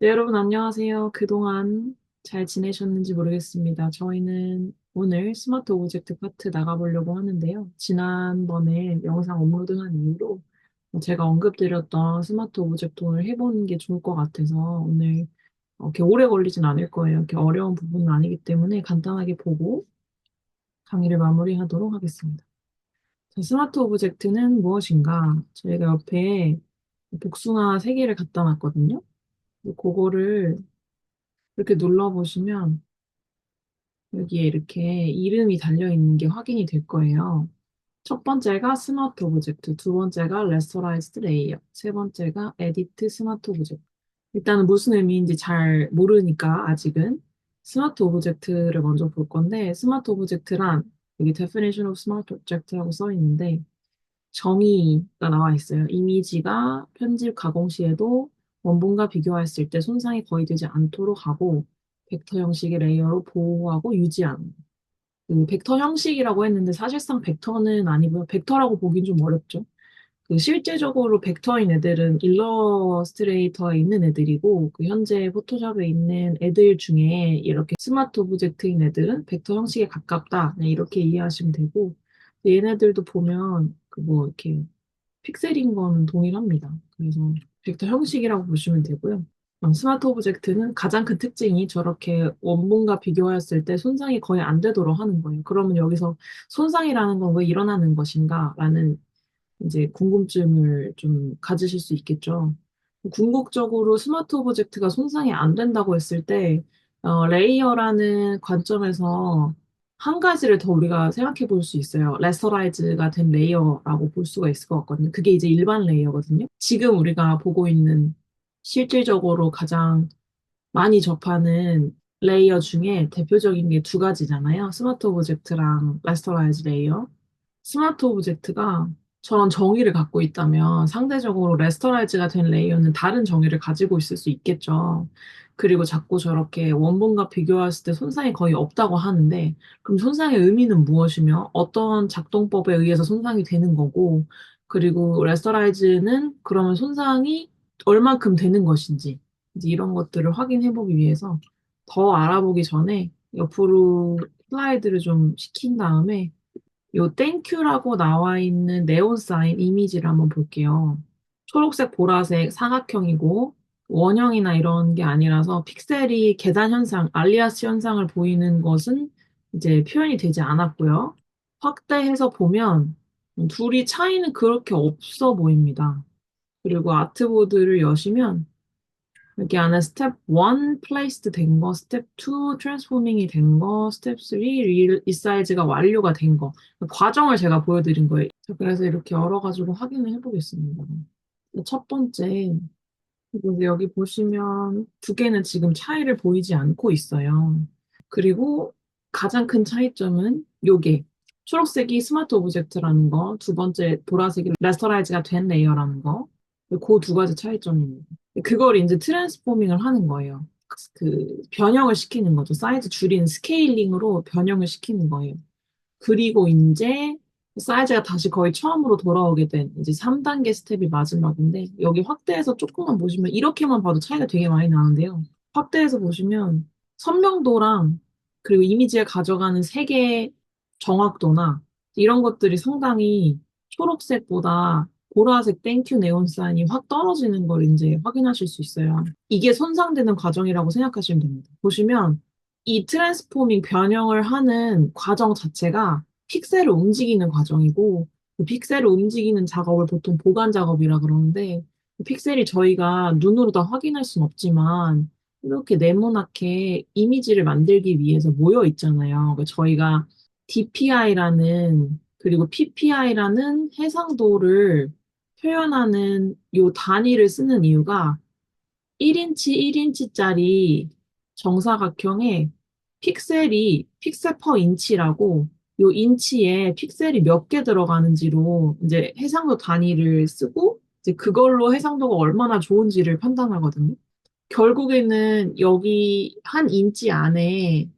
네, 여러분 안녕하세요. 그동안 잘 지내셨는지 모르겠습니다. 저희는 오늘 스마트 오브젝트 파트 나가보려고 하는데요. 지난번에 영상 업로드한 이후로 제가 언급드렸던 스마트 오브젝트를 해보는 게 좋을 것 같아서 오늘 이렇게 오래 걸리진 않을 거예요. 이렇게 어려운 부분은 아니기 때문에 간단하게 보고 강의를 마무리하도록 하겠습니다. 자, 스마트 오브젝트는 무엇인가? 저희가 옆에 복숭아 3개를 갖다 놨거든요. 그거를 이렇게 눌러보시면 여기에 이렇게 이름이 달려있는 게 확인이 될 거예요. 첫 번째가 스마트 오브젝트, 두 번째가 레스토라이즈드 레이어, 세 번째가 에디트 스마트 오브젝트. 일단은 무슨 의미인지 잘 모르니까 아직은 스마트 오브젝트를 먼저 볼 건데 스마트 오브젝트란 여기 definition of smart object라고 써 있는데 정의가 나와 있어요. 이미지가 편집 가공 시에도 원본과 비교했을 때 손상이 거의 되지 않도록 하고 벡터 형식의 레이어로 보호하고 유지하는. 그 벡터 형식이라고 했는데 사실상 벡터는 아니고요. 벡터라고 보긴 좀 어렵죠. 그 실제적으로 벡터인 애들은 일러스트레이터에 있는 애들이고 그 현재 포토샵에 있는 애들 중에 이렇게 스마트 오브젝트인 애들은 벡터 형식에 가깝다. 네, 이렇게 이해하시면 되고 얘네들도 보면 그 뭐 이렇게 픽셀인 거는 동일합니다. 그래서 벡터 형식이라고 보시면 되고요. 스마트 오브젝트는 가장 큰 특징이 저렇게 원본과 비교하였을 때 손상이 거의 안 되도록 하는 거예요. 그러면 여기서 손상이라는 건 왜 일어나는 것인가? 라는 이제 궁금증을 좀 가지실 수 있겠죠. 궁극적으로 스마트 오브젝트가 손상이 안 된다고 했을 때, 레이어라는 관점에서 한 가지를 더 우리가 생각해 볼 수 있어요. 레스터라이즈가 된 레이어라고 볼 수가 있을 것 같거든요. 그게 이제 일반 레이어거든요. 지금 우리가 보고 있는 실질적으로 가장 많이 접하는 레이어 중에 대표적인 게 두 가지잖아요. 스마트 오브젝트랑 레스터라이즈 레이어. 스마트 오브젝트가 저런 정의를 갖고 있다면 상대적으로 레스터라이즈가 된 레이어는 다른 정의를 가지고 있을 수 있겠죠. 그리고 자꾸 저렇게 원본과 비교했을 때 손상이 거의 없다고 하는데, 그럼 손상의 의미는 무엇이며 어떤 작동법에 의해서 손상이 되는 거고, 그리고 레스터라이즈는 그러면 손상이 얼만큼 되는 것인지, 이제 이런 것들을 확인해 보기 위해서 더 알아보기 전에 옆으로 슬라이드를 좀 시킨 다음에 요 땡큐라고 나와 있는 네온 사인 이미지를 한번 볼게요. 초록색, 보라색, 사각형이고 원형이나 이런 게 아니라서 픽셀이 계단 현상, 알리아스 현상을 보이는 것은 이제 표현이 되지 않았고요. 확대해서 보면 둘이 차이는 그렇게 없어 보입니다. 그리고 아트보드를 여시면 여기 안에 스텝 1 플레이스드 된 거, 스텝 2 트랜스포밍이 된 거, 스텝 3 리사이즈가 완료가 된 거. 과정을 제가 보여드린 거예요. 자, 그래서 이렇게 열어가지고 확인을 해보겠습니다. 첫 번째, 그리고 여기 보시면 두 개는 지금 차이를 보이지 않고 있어요. 그리고 가장 큰 차이점은 요게 초록색이 스마트 오브젝트라는 거, 두 번째 보라색이 레스터라이즈가 된 레이어라는 거, 그 두 가지 차이점입니다. 그걸 이제 트랜스포밍을 하는 거예요. 그 변형을 시키는 거죠. 사이즈 줄이는 스케일링으로 변형을 시키는 거예요. 그리고 이제 사이즈가 다시 거의 처음으로 돌아오게 된 이제 3단계 스텝이 마지막인데 여기 확대해서 조금만 보시면 이렇게만 봐도 차이가 되게 많이 나는데요. 확대해서 보시면 선명도랑 그리고 이미지에 가져가는 색의 정확도나 이런 것들이 상당히 초록색보다 보라색 땡큐 네온 사인이 확 떨어지는 걸 이제 확인하실 수 있어요. 이게 손상되는 과정이라고 생각하시면 됩니다. 보시면 이 트랜스포밍 변형을 하는 과정 자체가 픽셀을 움직이는 과정이고 그 픽셀을 움직이는 작업을 보통 보관 작업이라 그러는데 그 픽셀이 저희가 눈으로 다 확인할 순 없지만 이렇게 네모나게 이미지를 만들기 위해서 모여 있잖아요. 그러니까 저희가 DPI라는 그리고 PPI라는 해상도를 표현하는 요 단위를 쓰는 이유가 1인치 1인치짜리 정사각형에 픽셀이 픽셀 퍼 인치라고 요 인치에 픽셀이 몇 개 들어가는지로 이제 해상도 단위를 쓰고 이제 그걸로 해상도가 얼마나 좋은지를 판단하거든요. 결국에는 여기 한 인치 안에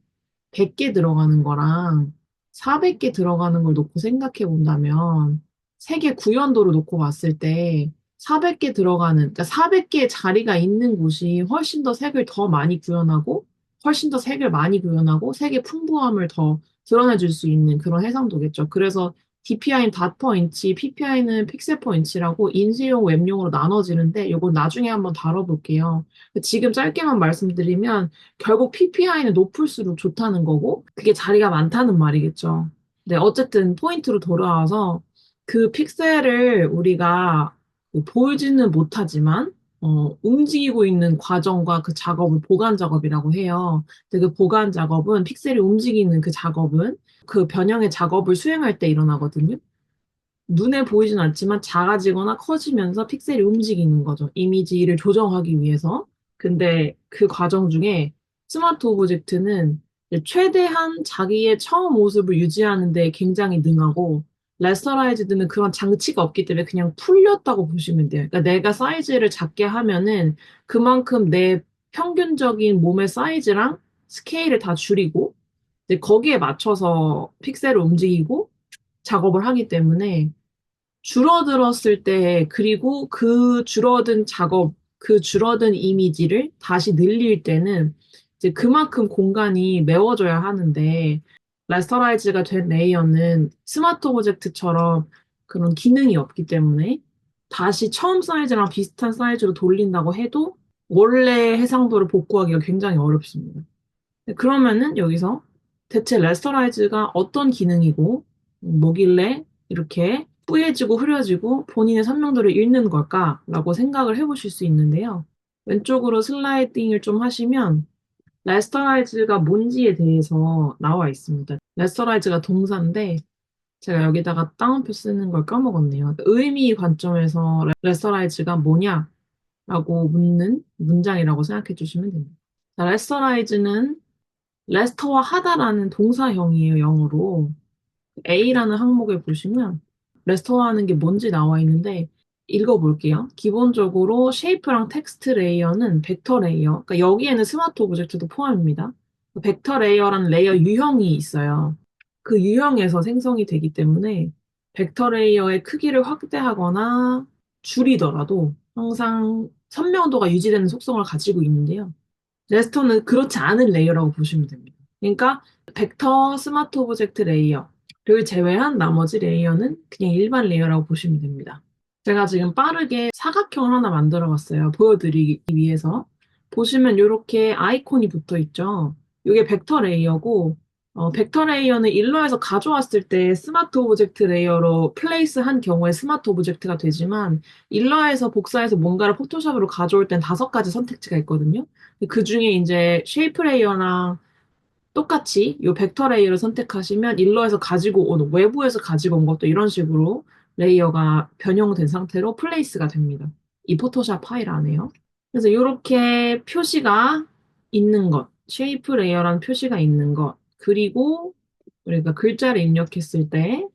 100개 들어가는 거랑 400개 들어가는 걸 놓고 생각해 본다면 세개 구현도를 놓고 봤을 때 400개 들어가는, 그러니까 400개의 자리가 있는 곳이 훨씬 더 색을 더 많이 구현하고, 훨씬 더 색을 많이 구현하고, 색의 풍부함을 더 드러내줄 수 있는 그런 해상도겠죠. 그래서 DPI는 닷퍼 인치, PPI는 픽셀 퍼 인치라고 인쇄용, 웹용으로 나눠지는데, 이걸 나중에 한번 다뤄볼게요. 지금 짧게만 말씀드리면, 결국 PPI는 높을수록 좋다는 거고, 그게 자리가 많다는 말이겠죠. 네, 어쨌든 포인트로 돌아와서, 그 픽셀을 우리가 보이지는 못하지만 움직이고 있는 과정과 그 작업을 보관 작업이라고 해요. 근데 그 보관 작업은 픽셀이 움직이는 그 작업은 그 변형의 작업을 수행할 때 일어나거든요. 눈에 보이진 않지만 작아지거나 커지면서 픽셀이 움직이는 거죠. 이미지를 조정하기 위해서. 근데 그 과정 중에 스마트 오브젝트는 이제 최대한 자기의 처음 모습을 유지하는 데 굉장히 능하고 레스터라이즈드는 그런 장치가 없기 때문에 그냥 풀렸다고 보시면 돼요. 그러니까 내가 사이즈를 작게 하면은 그만큼 내 평균적인 몸의 사이즈랑 스케일을 다 줄이고 이제 거기에 맞춰서 픽셀을 움직이고 작업을 하기 때문에 줄어들었을 때, 그리고 그 줄어든 작업, 그 줄어든 이미지를 다시 늘릴 때는 이제 그만큼 공간이 메워져야 하는데, 라스터라이즈가 된 레이어는 스마트 오브젝트처럼 그런 기능이 없기 때문에 다시 처음 사이즈랑 비슷한 사이즈로 돌린다고 해도 원래 해상도를 복구하기가 굉장히 어렵습니다. 그러면은 여기서 대체 레스터라이즈가 어떤 기능이고 뭐길래 이렇게 뿌얘지고 흐려지고 본인의 선명도를 잃는 걸까라고 생각을 해보실 수 있는데요. 왼쪽으로 슬라이딩을 좀 하시면 레스터라이즈가 뭔지에 대해서 나와 있습니다. 레스터라이즈가 동사인데 제가 여기다가 따옴표 쓰는 걸 까먹었네요. 의미 관점에서 레스터라이즈가 뭐냐라고 묻는 문장이라고 생각해 주시면 됩니다. 자, 레스터라이즈는 레스터와 하다라는 동사형이에요, 영어로. A라는 항목에 보시면 레스터화하는 게 뭔지 나와 있는데 읽어볼게요. 기본적으로 쉐이프랑 텍스트 레이어는 벡터 레이어, 그러니까 여기에는 스마트 오브젝트도 포함입니다. 벡터 레이어라는 레이어 유형이 있어요. 그 유형에서 생성이 되기 때문에 벡터 레이어의 크기를 확대하거나 줄이더라도 항상 선명도가 유지되는 속성을 가지고 있는데요. 레스터는 그렇지 않은 레이어라고 보시면 됩니다. 그러니까 벡터 스마트 오브젝트 레이어를 제외한 나머지 레이어는 그냥 일반 레이어라고 보시면 됩니다. 제가 지금 빠르게 사각형을 하나 만들어 봤어요. 보여드리기 위해서. 보시면 이렇게 아이콘이 붙어 있죠. 이게 벡터 레이어고, 벡터 레이어는 일러에서 가져왔을 때 스마트 오브젝트 레이어로 플레이스 한 경우에 스마트 오브젝트가 되지만, 일러에서 복사해서 뭔가를 포토샵으로 가져올 땐 5가지 선택지가 있거든요. 그 중에 이제 쉐이프 레이어랑 똑같이 이 벡터 레이어를 선택하시면 일러에서 가지고 온, 외부에서 가지고 온 것도 이런 식으로 레이어가 변형된 상태로 플레이스가 됩니다. 이 포토샵 파일 안에요. 그래서 이렇게 표시가 있는 것, 쉐이프 레이어라는 표시가 있는 것, 그리고 우리가 글자를 입력했을 때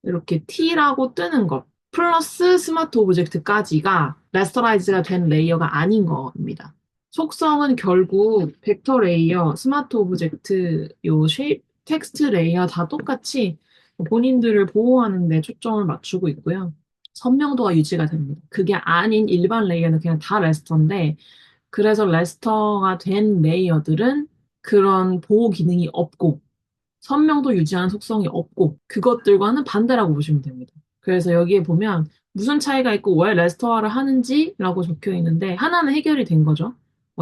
이렇게 T라고 뜨는 것, 플러스 스마트 오브젝트까지가 레스터라이즈가 된 레이어가 아닌 겁니다. 속성은 결국 벡터 레이어, 스마트 오브젝트, 요 쉐입, 텍스트 레이어 다 똑같이 본인들을 보호하는 데 초점을 맞추고 있고요. 선명도가 유지가 됩니다. 그게 아닌 일반 레이어는 그냥 다 레스터인데, 그래서 레스터가 된 레이어들은 그런 보호 기능이 없고, 선명도 유지하는 속성이 없고 그것들과는 반대라고 보시면 됩니다. 그래서 여기에 보면 무슨 차이가 있고 왜 레스터화를 하는지라고 적혀 있는데 하나는 해결이 된 거죠.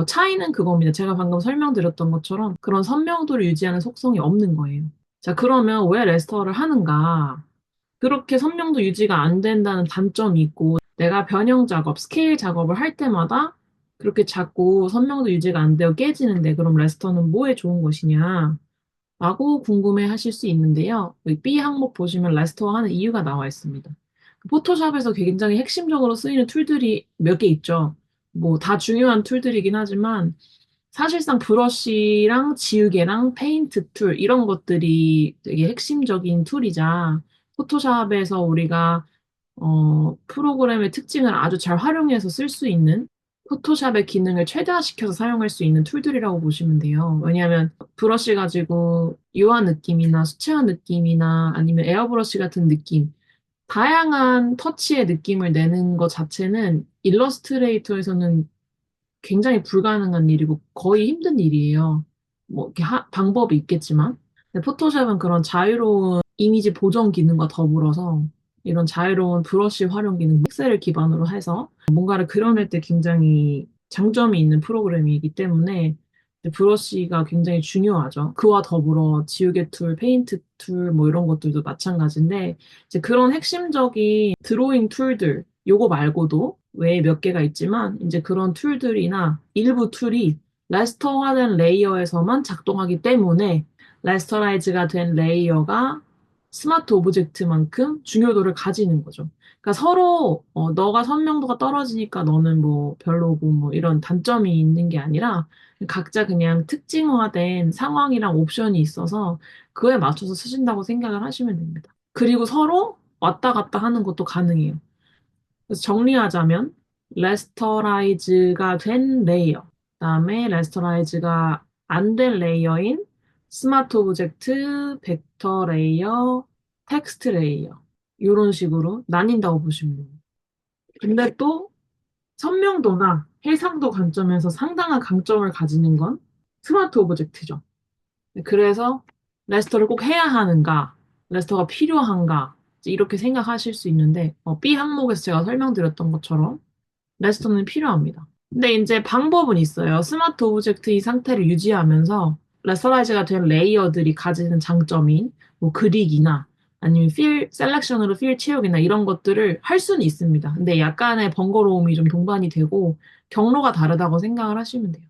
차이는 그겁니다. 제가 방금 설명드렸던 것처럼 그런 선명도를 유지하는 속성이 없는 거예요. 자, 그러면 왜 레스터화를 하는가? 그렇게 선명도 유지가 안 된다는 단점이 있고 내가 변형 작업, 스케일 작업을 할 때마다 그렇게 자꾸 선명도 유지가 안 되어 깨지는데 그럼 레스터는 뭐에 좋은 것이냐? 라고 궁금해 하실 수 있는데요. 여기 B 항목 보시면 레스터화 하는 이유가 나와 있습니다. 포토샵에서 굉장히 핵심적으로 쓰이는 툴들이 몇 개 있죠. 뭐 다 중요한 툴들이긴 하지만 사실상 브러쉬랑 지우개랑 페인트 툴 이런 것들이 되게 핵심적인 툴이자 포토샵에서 우리가 프로그램의 특징을 아주 잘 활용해서 쓸 수 있는 포토샵의 기능을 최대화시켜서 사용할 수 있는 툴들이라고 보시면 돼요. 왜냐하면 브러쉬 가지고 유화 느낌이나 수채화 느낌이나 아니면 에어브러쉬 같은 느낌 다양한 터치의 느낌을 내는 것 자체는 일러스트레이터에서는 굉장히 불가능한 일이고 거의 힘든 일이에요. 뭐 이렇게 방법이 있겠지만 근데 포토샵은 그런 자유로운 이미지 보정 기능과 더불어서 이런 자유로운 브러쉬 활용 기능, 픽셀을 기반으로 해서 뭔가를 그려낼 때 굉장히 장점이 있는 프로그램이기 때문에 이제 브러쉬가 굉장히 중요하죠. 그와 더불어 지우개 툴, 페인트 툴 뭐 이런 것들도 마찬가지인데 이제 그런 핵심적인 드로잉 툴들 요거 말고도 외에 몇 개가 있지만 이제 그런 툴들이나 일부 툴이 레스터화된 레이어에서만 작동하기 때문에 레스터라이즈가 된 레이어가 스마트 오브젝트만큼 중요도를 가지는 거죠. 그러니까 서로 너가 선명도가 떨어지니까 너는 뭐 별로고 뭐 이런 단점이 있는 게 아니라 각자 그냥 특징화된 상황이랑 옵션이 있어서 그에 맞춰서 쓰신다고 생각을 하시면 됩니다. 그리고 서로 왔다 갔다 하는 것도 가능해요. 그래서 정리하자면 레스터라이즈가 된 레이어, 그다음에 레스터라이즈가 안 된 레이어인 스마트 오브젝트, 벡터 레이어, 텍스트 레이어 이런 식으로 나뉜다고 보시면 돼요. 근데 또 선명도나 해상도 관점에서 상당한 강점을 가지는 건 스마트 오브젝트죠. 그래서 레스터를 꼭 해야 하는가, 레스터가 필요한가 이렇게 생각하실 수 있는데 B 항목에서 제가 설명드렸던 것처럼 레스토는 필요합니다. 근데 이제 방법은 있어요. 스마트 오브젝트의 상태를 유지하면서 레스터라이즈가 된 레이어들이 가지는 장점인 뭐 그릭이나 아니면 필 셀렉션으로 필 채우기나 이런 것들을 할 수는 있습니다. 근데 약간의 번거로움이 좀 동반이 되고 경로가 다르다고 생각을 하시면 돼요.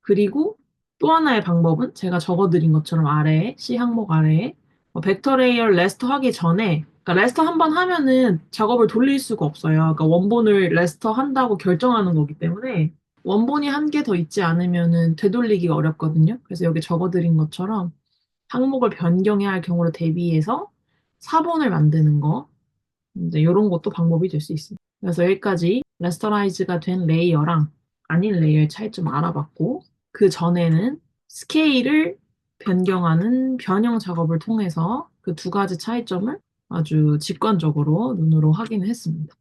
그리고 또 하나의 방법은 제가 적어드린 것처럼 아래에, C 항목 아래에 벡터 레이어 레스터 하기 전에 그러니까 레스터 한 번 하면은 작업을 돌릴 수가 없어요. 그러니까 원본을 레스터 한다고 결정하는 거기 때문에 원본이 한 개 더 있지 않으면은 되돌리기가 어렵거든요. 그래서 여기 적어드린 것처럼 항목을 변경해야 할 경우를 대비해서 사본을 만드는 거 이제 이런 것도 방법이 될 수 있습니다. 그래서 여기까지 레스터라이즈가 된 레이어랑 아닌 레이어의 차이점 알아봤고, 그 전에는 스케일을 변경하는 변형 작업을 통해서 그 두 가지 차이점을 아주 직관적으로 눈으로 확인을 했습니다.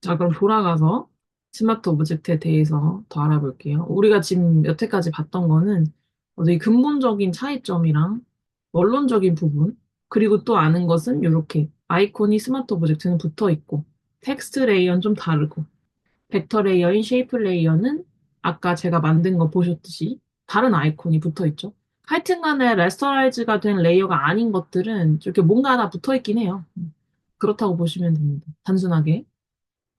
자, 그럼 돌아가서 스마트 오브젝트에 대해서 더 알아볼게요. 우리가 지금 여태까지 봤던 거는 되게 근본적인 차이점이랑 원론적인 부분, 그리고 또 아는 것은 이렇게 아이콘이 스마트 오브젝트는 붙어 있고, 텍스트 레이어는 좀 다르고, 벡터 레이어인 쉐이프 레이어는 아까 제가 만든 거 보셨듯이 다른 아이콘이 붙어 있죠. 하여튼간에 레스터라이즈가 된 레이어가 아닌 것들은 이렇게 뭔가 하나 붙어 있긴 해요. 그렇다고 보시면 됩니다. 단순하게.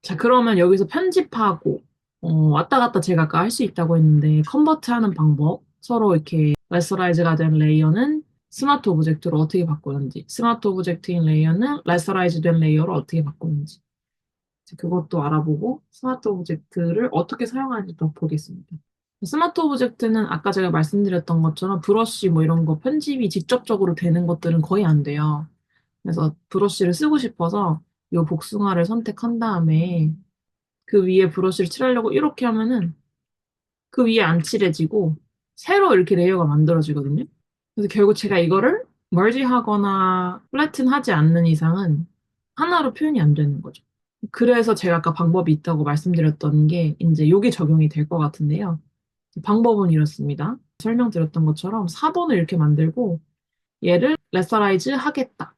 자, 그러면 여기서 편집하고, 왔다 갔다 제가 아까 할 수 있다고 했는데, 컨버트 하는 방법, 서로 이렇게 레스터라이즈가 된 레이어는 스마트 오브젝트로 어떻게 바꾸는지, 스마트 오브젝트인 레이어는 레스터라이즈 된 레이어로 어떻게 바꾸는지, 자, 그것도 알아보고, 스마트 오브젝트를 어떻게 사용하는지 또 보겠습니다. 스마트 오브젝트는 아까 제가 말씀드렸던 것처럼 브러쉬 뭐 이런 거 편집이 직접적으로 되는 것들은 거의 안 돼요. 그래서 브러쉬를 쓰고 싶어서 이 복숭아를 선택한 다음에 그 위에 브러쉬를 칠하려고 이렇게 하면은 그 위에 안 칠해지고 새로 이렇게 레이어가 만들어지거든요. 그래서 결국 제가 이거를 멀지하거나 플래튼 하지 않는 이상은 하나로 표현이 안 되는 거죠. 그래서 제가 아까 방법이 있다고 말씀드렸던 게 이제 요게 적용이 될 것 같은데요. 방법은 이렇습니다. 설명드렸던 것처럼 사본을 이렇게 만들고 얘를 레서라이즈 하겠다.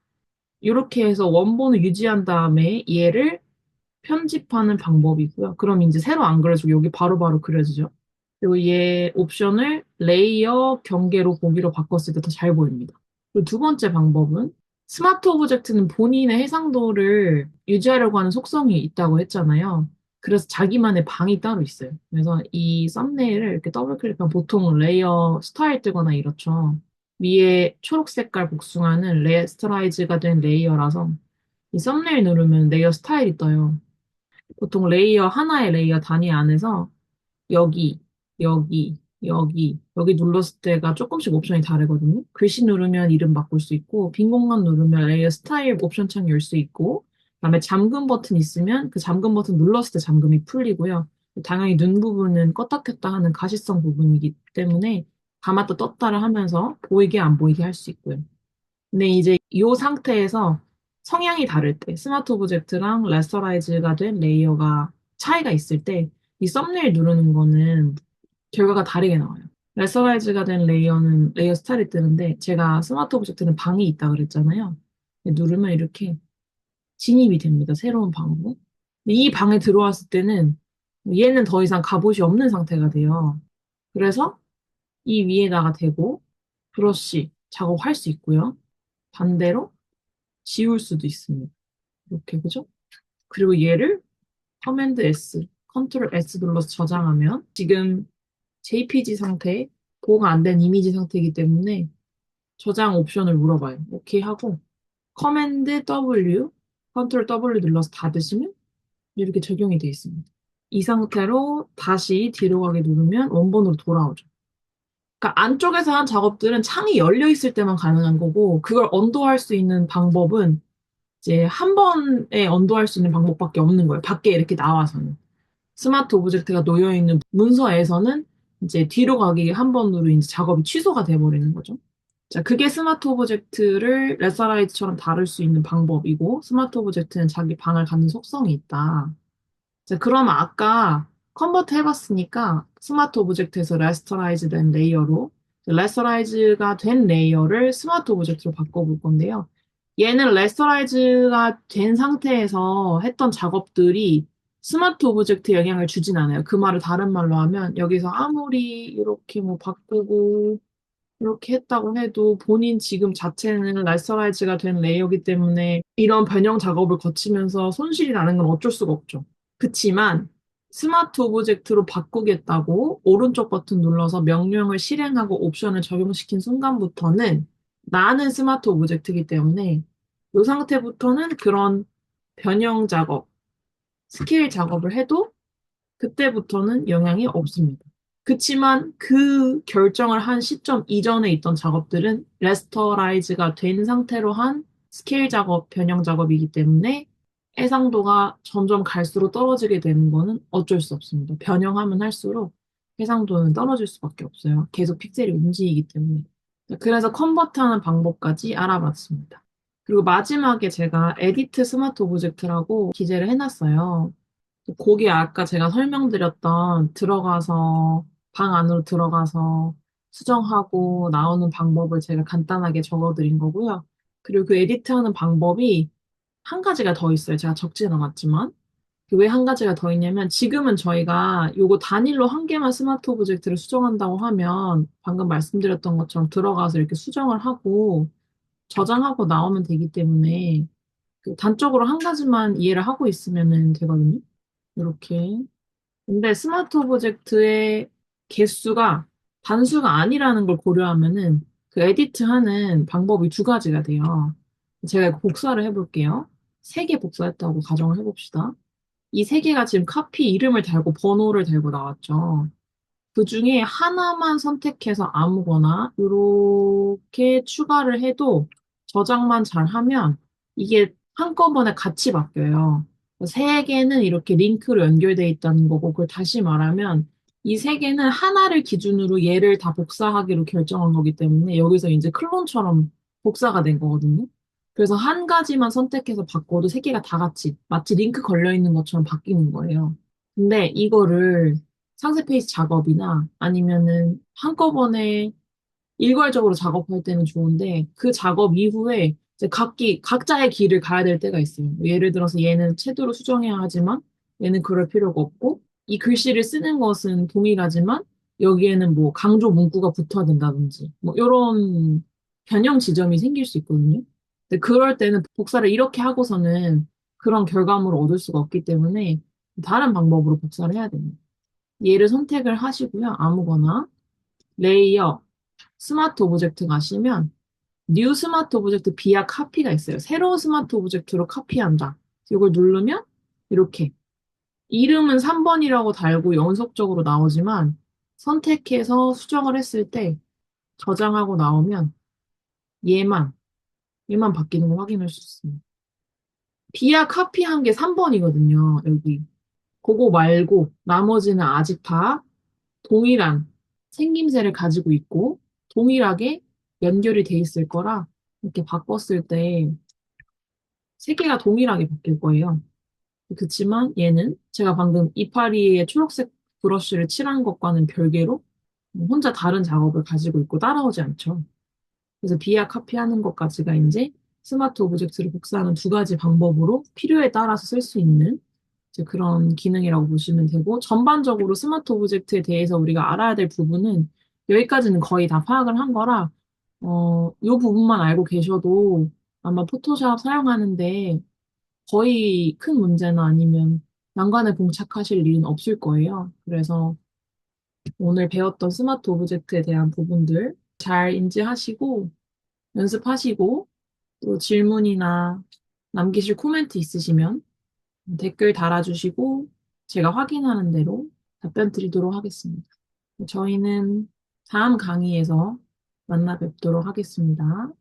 이렇게 해서 원본을 유지한 다음에 얘를 편집하는 방법이고요. 그럼 이제 새로 안 그려지고 여기 바로바로 그려지죠. 그리고 얘 옵션을 레이어 경계로 보기로 바꿨을 때 더 잘 보입니다. 그리고 두 번째 방법은 스마트 오브젝트는 본인의 해상도를 유지하려고 하는 속성이 있다고 했잖아요. 그래서 자기만의 방이 따로 있어요. 그래서 이 썸네일을 이렇게 더블 클릭하면 보통 레이어 스타일 뜨거나 이렇죠. 위에 초록 색깔 복숭아는 레스터라이즈가 된 레이어라서 이 썸네일 누르면 레이어 스타일이 떠요. 보통 레이어, 하나의 레이어 단위 안에서 여기, 여기 눌렀을 때가 조금씩 옵션이 다르거든요. 글씨 누르면 이름 바꿀 수 있고, 빈 공간 누르면 레이어 스타일 옵션 창 열 수 있고, 그다음에 잠금 버튼 있으면 그 잠금 버튼 눌렀을 때 잠금이 풀리고요. 당연히 눈 부분은 껐다 켰다 하는 가시성 부분이기 때문에 감았다 떴다를 하면서 보이게 안 보이게 할 수 있고요. 근데 이제 이 상태에서 성향이 다를 때, 스마트 오브젝트랑 레스터라이즈가 된 레이어가 차이가 있을 때, 이 썸네일 누르는 거는 결과가 다르게 나와요. 레서라이즈가 된 레이어는 레이어 스타일이 뜨는데 제가 스마트 오브젝트는 방이 있다 그랬잖아요. 누르면 이렇게 진입이 됩니다. 새로운 방으로. 근데 이 방에 들어왔을 때는 얘는 더 이상 갑옷이 없는 상태가 돼요. 그래서 이 위에다가 대고 브러쉬 작업할 수 있고요. 반대로 지울 수도 있습니다. 이렇게 그죠? 그리고 얘를 커맨드 S, 컨트롤 S 눌러서 저장하면 지금 JPG 상태, 보호가 안 된 이미지 상태이기 때문에 저장 옵션을 물어봐요. 오케이 하고 커맨드 W, 컨트롤 W 눌러서 닫으시면 이렇게 적용이 되어 있습니다. 이 상태로 다시 뒤로 가게 누르면 원본으로 돌아오죠. 그러니까 안쪽에서 한 작업들은 창이 열려 있을 때만 가능한 거고 그걸 언도할 수 있는 방법은 이제 한 번에 언도할 수 있는 방법밖에 없는 거예요. 밖에 이렇게 나와서는. 스마트 오브젝트가 놓여 있는 문서에서는 이제 뒤로 가기 한 번으로 이제 작업이 취소가 돼버리는 거죠. 자, 그게 스마트 오브젝트를 레서라이즈처럼 다룰 수 있는 방법이고, 스마트 오브젝트는 자기 방을 갖는 속성이 있다. 자, 그러면 아까 컨버트 해봤으니까 스마트 오브젝트에서 레스터라이즈 된 레이어로 레스터라이즈가 된 레이어를 스마트 오브젝트로 바꿔볼 건데요. 얘는 레스터라이즈가 된 상태에서 했던 작업들이 스마트 오브젝트에 영향을 주진 않아요. 그 말을 다른 말로 하면 여기서 아무리 이렇게 뭐 바꾸고 이렇게 했다고 해도 본인 지금 자체는 라이서라이즈가 된 레이어이기 때문에 이런 변형 작업을 거치면서 손실이 나는 건 어쩔 수가 없죠. 그치만 스마트 오브젝트로 바꾸겠다고 오른쪽 버튼 눌러서 명령을 실행하고 옵션을 적용시킨 순간부터는 나는 스마트 오브젝트이기 때문에 이 상태부터는 그런 변형 작업, 스케일 작업을 해도 그때부터는 영향이 없습니다. 그치만 그 결정을 한 시점 이전에 있던 작업들은 레스터라이즈가 된 상태로 한 스케일 작업, 변형 작업이기 때문에 해상도가 점점 갈수록 떨어지게 되는 거는 어쩔 수 없습니다. 변형하면 할수록 해상도는 떨어질 수밖에 없어요. 계속 픽셀이 움직이기 때문에. 그래서 컨버트하는 방법까지 알아봤습니다. 그리고 마지막에 제가 에디트 스마트 오브젝트라고 기재를 해놨어요. 거기 아까 제가 설명드렸던 들어가서 방 안으로 들어가서 수정하고 나오는 방법을 제가 간단하게 적어드린 거고요. 그리고 그 에디트하는 방법이 한 가지가 더 있어요. 제가 적지는 않았지만. 왜 한 가지가 더 있냐면 지금은 저희가 요거 단일로 한 개만 스마트 오브젝트를 수정한다고 하면 방금 말씀드렸던 것처럼 들어가서 이렇게 수정을 하고 저장하고 나오면 되기 때문에 그 단적으로 한 가지만 이해를 하고 있으면 되거든요. 이렇게. 근데 스마트 오브젝트의 개수가 단수가 아니라는 걸 고려하면은 그 에디트 하는 방법이 두 가지가 돼요. 제가 이거 복사를 해볼게요. 세 개 복사했다고 가정을 해봅시다. 이 세 개가 지금 카피 이름을 달고 번호를 달고 나왔죠. 그 중에 하나만 선택해서 아무거나 이렇게 추가를 해도 저장만 잘하면 이게 한꺼번에 같이 바뀌어요. 세 개는 이렇게 링크로 연결돼 있다는 거고, 그걸 다시 말하면 이 세 개는 하나를 기준으로 얘를 다 복사하기로 결정한 거기 때문에 여기서 이제 클론처럼 복사가 된 거거든요. 그래서 한 가지만 선택해서 바꿔도 세 개가 다 같이 마치 링크 걸려 있는 것처럼 바뀌는 거예요. 근데 이거를 상세 페이지 작업이나 아니면은 한꺼번에 일괄적으로 작업할 때는 좋은데 그 작업 이후에 이제 각자의 길을 가야 될 때가 있어요. 예를 들어서 얘는 채도를 수정해야 하지만 얘는 그럴 필요가 없고 이 글씨를 쓰는 것은 동일하지만 여기에는 뭐 강조 문구가 붙어야 된다든지 뭐 이런 변형 지점이 생길 수 있거든요. 근데 그럴 때는 복사를 이렇게 하고서는 그런 결과물을 얻을 수가 없기 때문에 다른 방법으로 복사를 해야 됩니다. 얘를 선택을 하시고요. 아무거나 레이어 스마트 오브젝트 가시면 뉴 스마트 오브젝트 비아 카피가 있어요. 새로운 스마트 오브젝트로 카피한다. 이걸 누르면 이렇게 이름은 3번이라고 달고 연속적으로 나오지만 선택해서 수정을 했을 때 저장하고 나오면 얘만 얘만 바뀌는 거 확인할 수 있습니다. 비아 카피한 게 3번이거든요. 여기. 그거 말고 나머지는 아직 다 동일한 생김새를 가지고 있고 동일하게 연결이 돼 있을 거라 이렇게 바꿨을 때 세 개가 동일하게 바뀔 거예요. 그렇지만 얘는 제가 방금 이파리에 초록색 브러쉬를 칠한 것과는 별개로 혼자 다른 작업을 가지고 있고 따라오지 않죠. 그래서 비아 카피하는 것까지가 이제 스마트 오브젝트를 복사하는 두 가지 방법으로 필요에 따라서 쓸 수 있는 이제 그런 기능이라고 보시면 되고, 전반적으로 스마트 오브젝트에 대해서 우리가 알아야 될 부분은 여기까지는 거의 다 파악을 한 거라, 요 부분만 알고 계셔도 아마 포토샵 사용하는데 거의 큰 문제나 아니면 난관에 봉착하실 일은 없을 거예요. 그래서 오늘 배웠던 스마트 오브젝트에 대한 부분들 잘 인지하시고 연습하시고, 또 질문이나 남기실 코멘트 있으시면 댓글 달아주시고 제가 확인하는 대로 답변 드리도록 하겠습니다. 저희는 다음 강의에서 만나 뵙도록 하겠습니다.